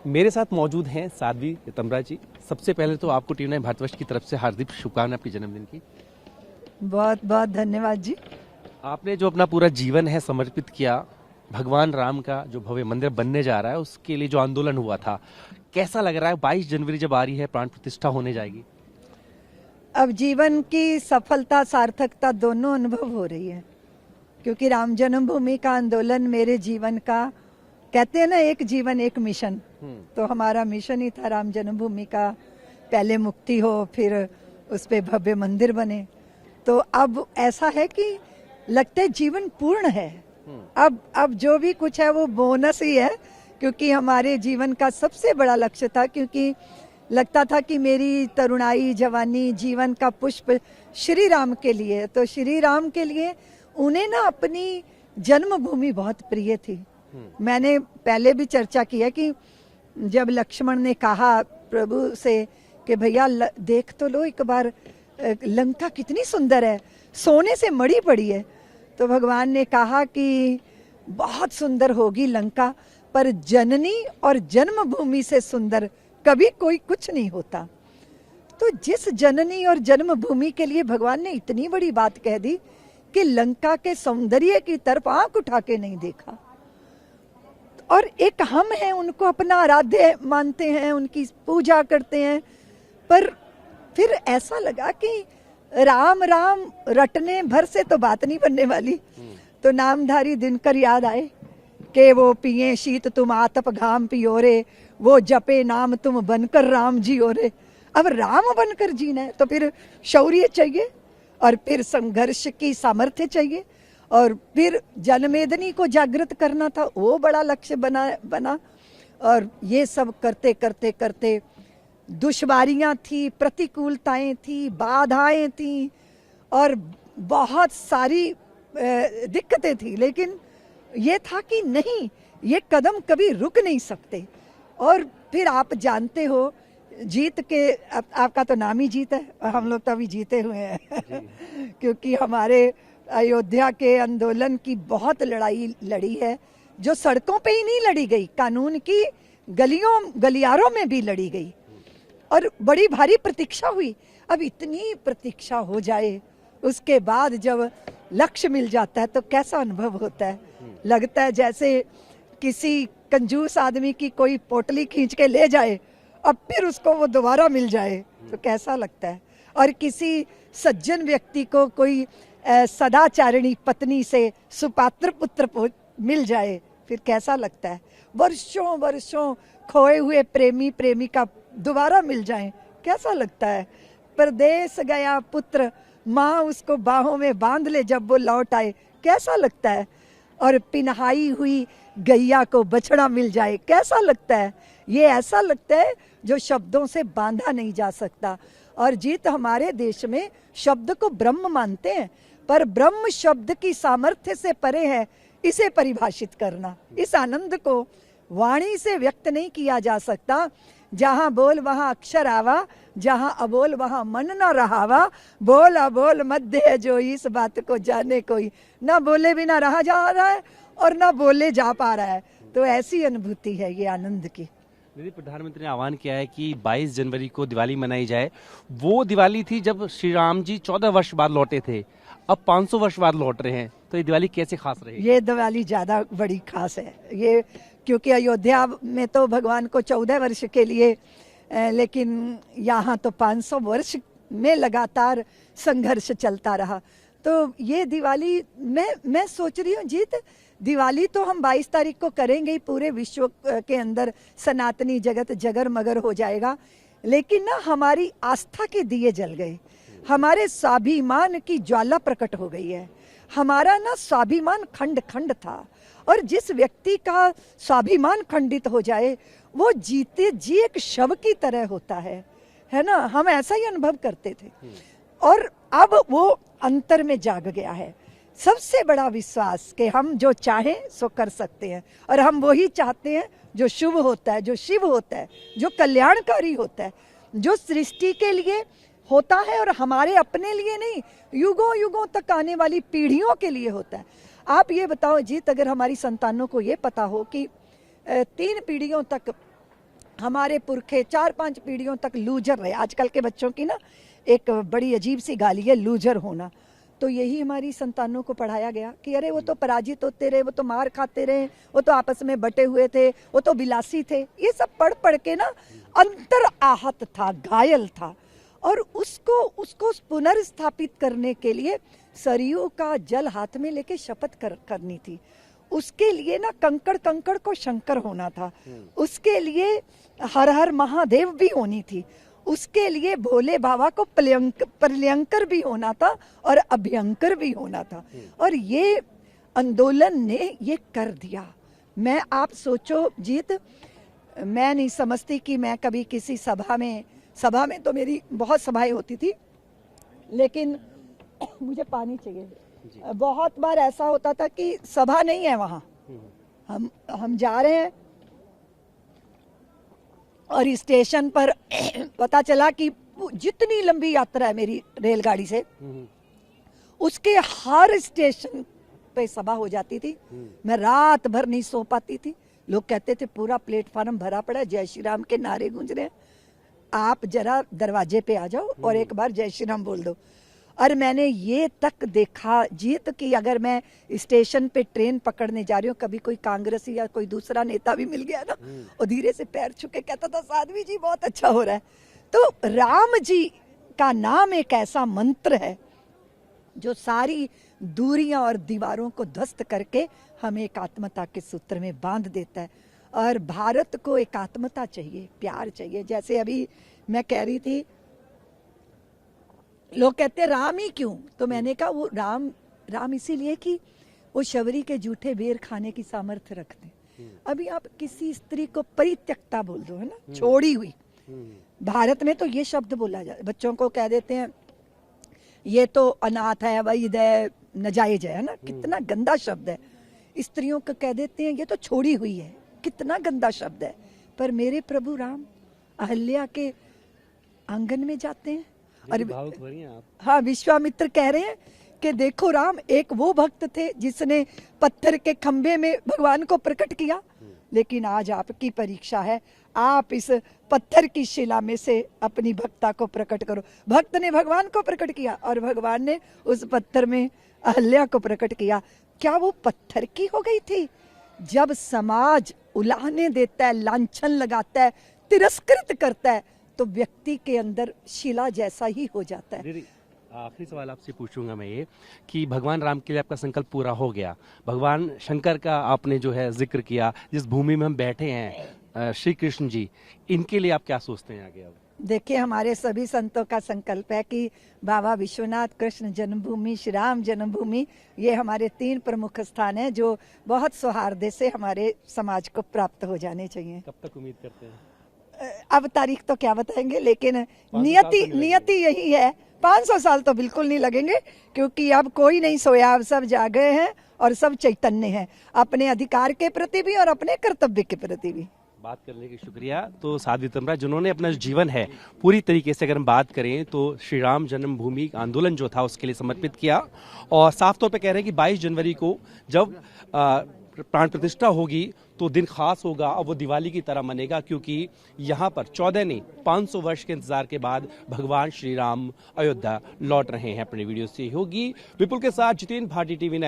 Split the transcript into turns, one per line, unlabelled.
मेरे साथ मौजूद हैं साध्वी तमरा जी। सबसे पहले तो आपको टीवी 9 भारतवर्ष की तरफ से हार्दिक शुभकामनाएं आपके जन्मदिन की।
बहुत बहुत धन्यवाद जी।
आपने जो अपना पूरा जीवन है समर्पित किया, भगवान राम का जो भव्य मंदिर बनने जा रहा है उसके लिए जो आंदोलन हुआ था, कैसा लग रहा है? 22 जनवरी जब आ रही है, प्राण प्रतिष्ठा होने जाएगी।
अब जीवन की सफलता सार्थकता दोनों अनुभव हो रही है, क्योंकि राम जन्मभूमि का आंदोलन मेरे जीवन का, कहते हैं ना, एक जीवन एक मिशन। तो हमारा मिशन ही था राम जन्मभूमि का, पहले मुक्ति हो, फिर उस पे भव्य मंदिर बने। तो अब ऐसा है कि लगता है जीवन पूर्ण है। अब जो भी कुछ है वो बोनस ही है, क्योंकि हमारे जीवन का सबसे बड़ा लक्ष्य था, क्योंकि लगता था कि मेरी तरुणाई जवानी जीवन का पुष्प श्री राम के लिए, तो श्री राम के लिए उन्हें ना अपनी जन्मभूमि बहुत प्रिय थी। मैंने पहले भी चर्चा की है कि जब लक्ष्मण ने कहा प्रभु से कि भैया देख तो लो एक बार, लंका कितनी सुंदर है, सोने से मढ़ी पड़ी है, तो भगवान ने कहा कि बहुत सुंदर होगी लंका, पर जननी और जन्मभूमि से सुंदर कभी कोई कुछ नहीं होता। तो जिस जननी और जन्मभूमि के लिए भगवान ने इतनी बड़ी बात कह दी कि लंका के सौंदर्य की तरफ आंख उठा के नहीं देखा, और एक हम हैं, उनको अपना आराध्य मानते हैं, उनकी पूजा करते हैं, पर फिर ऐसा लगा कि राम राम रटने भर से तो बात नहीं बनने वाली। तो नामधारी दिनकर याद आए कि वो पिए शीत तुम आतप घाम पियो रे, वो जपे नाम तुम बनकर राम जियो रे। अब राम बनकर जीना है तो फिर शौर्य चाहिए, और फिर संघर्ष की सामर्थ्य चाहिए, और फिर जनमेदनी को जागृत करना था, वो बड़ा लक्ष्य बना। और ये सब करते करते करते दुश्वारियां थी, प्रतिकूलताएं थी, बाधाएं थी, और बहुत सारी दिक्कतें थी, लेकिन ये था कि नहीं, ये कदम कभी रुक नहीं सकते। और फिर आप जानते हो, जीत के आपका तो नाम ही जीत है, हम लोग तो अभी जीते हुए हैं क्योंकि हमारे अयोध्या के आंदोलन की बहुत लड़ाई लड़ी है, जो सड़कों पे ही नहीं लड़ी गई, कानून की गलियों गलियारों में भी लड़ी गई, और बड़ी भारी प्रतीक्षा हुई। अब इतनी प्रतीक्षा हो जाए, उसके बाद जब लक्ष्य मिल जाता है तो कैसा अनुभव होता है। लगता है जैसे किसी कंजूस आदमी की कोई पोटली खींच के ले जाए, अब फिर उसको वो दोबारा मिल जाए तो कैसा लगता है। और किसी सज्जन व्यक्ति को कोई सदाचारिणी पत्नी से सुपात्र पुत्र मिल जाए, फिर कैसा लगता है। वर्षों वर्षों खोए हुए प्रेमी प्रेमिका दोबारा मिल जाए, कैसा लगता है। परदेश गया पुत्र, माँ उसको बाहों में बांध ले जब वो लौट आए, कैसा लगता है। और पिनहाई हुई गैया को बछड़ा मिल जाए, कैसा लगता है। ये ऐसा लगता है जो शब्दों से बांधा नहीं जा सकता। और जीत हमारे देश में शब्द को ब्रह्म मानते हैं, पर ब्रह्म शब्द की सामर्थ्य से परे है इसे परिभाषित करना। इस आनंद को वाणी से व्यक्त नहीं किया जा सकता। जहाँ बोल वहाँ अक्षर आवा, जहाँ अबोल वहाँ मन न रहावा, बोल अबोल मध्य है जो इस बात को जाने कोई, ना बोले बिना रहा जा रहा है और ना बोले जा पा रहा है। तो ऐसी अनुभूति है ये आनंद की।
दीदी, प्रधानमंत्री ने आह्वान किया है कि 22 जनवरी को दिवाली मनाई जाए। वो दिवाली थी जब श्री राम जी 14 वर्ष बाद लौटे थे, अब 500 वर्ष बाद लौट रहे हैं, तो ये दिवाली कैसे खास रहेगी?
ये दिवाली ज्यादा बड़ी खास है ये, क्योंकि अयोध्या में तो भगवान को 14 वर्ष के लिए, लेकिन यहाँ तो 500 वर्ष में लगातार संघर्ष चलता रहा। तो ये दिवाली मैं सोच रही हूँ जीत, दिवाली तो हम 22 तारीख को करेंगे ही, पूरे विश्व के अंदर सनातनी जगत जगर मगर हो जाएगा, लेकिन ना हमारी आस्था के दिए जल गए, हमारे स्वाभिमान की ज्वाला प्रकट हो गई है। हमारा ना स्वाभिमान खंड खंड था, और जिस व्यक्ति का स्वाभिमान खंडित हो जाए वो जीते जी एक शव की तरह होता है ना। हम ऐसा ही अनुभव करते थे, और अब वो अंतर में जाग गया है। सबसे बड़ा विश्वास कि हम जो चाहें सो कर सकते हैं, और हम वही चाहते हैं जो शुभ होता है, जो शिव होता है, जो कल्याणकारी होता है, जो सृष्टि के लिए होता है और हमारे अपने लिए नहीं, युगों युगों तक आने वाली पीढ़ियों के लिए होता है। आप ये बताओ जीत, अगर हमारी संतानों को ये पता हो कि 3 पीढ़ियों तक हमारे पुरखे 4-5 पीढ़ियों तक लूजर रहे। आजकल के बच्चों की ना एक बड़ी अजीब सी गाली है लूजर होना। तो यही हमारी संतानों को पढ़ाया गया कि अरे वो तो पराजित होते रहे, वो तो मार खाते रहे, वो तो आपस में बटे हुए थे, वो तो विलासी थे। ये सब पढ़ पढ़ के ना अंतर आहत था, घायल था। और उसको पुनर्स्थापित करने के लिए सरयू का जल हाथ में लेके शपथ करनी थी। उसके लिए ना कंकड़ को शंकर होना था। उसके लिए हर हर महादेव भी होनी थी। उसके लिए भोले बाबा को प्रलयंकर भी होना था और अभयंकर भी होना था। और ये आंदोलन ने ये कर दिया। मैं आप सोचो जीत, मैं नहीं समझती कि मैं कभी किसी सभा में तो मेरी बहुत सभाएं होती थी, लेकिन मुझे पानी चाहिए। बहुत बार ऐसा होता था कि सभा नहीं है वहां, हम जा रहे हैं और स्टेशन पर पता चला कि जितनी लंबी यात्रा है मेरी रेलगाड़ी से, उसके हर स्टेशन पे सभा हो जाती थी। मैं रात भर नहीं सो पाती थी। लोग कहते थे पूरा प्लेटफार्म भरा पड़ा है, जय श्री राम के नारे गूंज रहे हैं, आप जरा दरवाजे पे आ जाओ और एक बार जय श्री राम बोल दो। और मैंने ये तक देखा जीत कि अगर मैं स्टेशन पे ट्रेन पकड़ने जा रही हूँ, कभी कोई कांग्रेसी या कोई दूसरा नेता भी मिल गया ना, और धीरे से पैर छू के कहता था साध्वी जी बहुत अच्छा हो रहा है। तो राम जी का नाम एक ऐसा मंत्र है जो सारी दूरियां और दीवारों को ध्वस्त करके हमें एकात्मता के सूत्र में बांध देता है। और भारत को एकात्मता चाहिए, प्यार चाहिए। जैसे अभी मैं कह रही थी, लोग कहते हैं राम ही क्यों, तो मैंने कहा वो राम इसीलिए कि वो शबरी के जूठे बेर खाने की सामर्थ्य रखते हैं। अभी आप किसी स्त्री को परित्यक्ता बोल दो, है ना, छोड़ी हुई। भारत में तो ये शब्द बोला जाए, बच्चों को कह देते हैं ये तो अनाथ है, अवैध है, नाजायज है ना, कितना गंदा शब्द है। स्त्रियों को कह देते हैं ये तो छोड़ी हुई है, कितना गंदा शब्द है। पर मेरे प्रभु राम अहल्या के आंगन में जाते हैं और
आप।
हाँ, विश्वामित्र कह रहे हैं कि देखो राम एक वो भक्त थे जिसने पत्थर के खंभे में भगवान को प्रकट किया, लेकिन आज आपकी परीक्षा है, आप इस पत्थर की शिला में से अपनी भक्ता को प्रकट करो। भक्त ने भगवान को प्रकट किया और भगवान ने उस पत्थर में अहल्या को प्रकट किया। क्या वो पत्थर की हो गई थी? जब समाज उलाहने देता है, लांछन लगाता है, तिरस्कृत करता है, तो व्यक्ति के अंदर शिला जैसा ही हो जाता है।
आखिरी सवाल आपसे पूछूंगा मैं ये कि भगवान राम के लिए आपका संकल्प पूरा हो गया, भगवान शंकर का आपने जो है जिक्र किया, जिस भूमि में हम बैठे हैं श्री कृष्ण जी, इनके लिए आप क्या सोचते हैं आगे? अब
देखिए, हमारे सभी संतों का संकल्प है कि बाबा विश्वनाथ, कृष्ण जन्मभूमि, श्री राम जन्मभूमि, ये हमारे 3 प्रमुख स्थान हैं जो बहुत सौहार्द से हमारे समाज को प्राप्त हो जाने चाहिए।
कब तक उम्मीद करते हैं?
अब तारीख तो क्या बताएंगे, लेकिन नियति यही है। 500 साल तो बिल्कुल नहीं लगेंगे, क्योंकि अब कोई नहीं सोया, अब सब जागे हैं और सब चैतन्य हैं, अपने अधिकार के प्रति भी और अपने कर्तव्य के प्रति भी।
बात करने की शुक्रिया। तो साध्वी तमरा, जिन्होंने अपना जीवन है पूरी तरीके से अगर हम बात करें तो श्री राम जन्मभूमि आंदोलन जो था उसके लिए समर्पित किया, और साफ तौर पे कह रहे हैं कि 22 जनवरी को जब प्राण प्रतिष्ठा होगी तो दिन खास होगा और वो दिवाली की तरह मनेगा, क्योंकि यहाँ पर 14 नहीं 500 वर्ष के इंतजार के बाद भगवान श्री राम अयोध्या लौट रहे हैं। अपने वीडियो से होगी विपुल के साथ जितेंद्र भारती, TV9।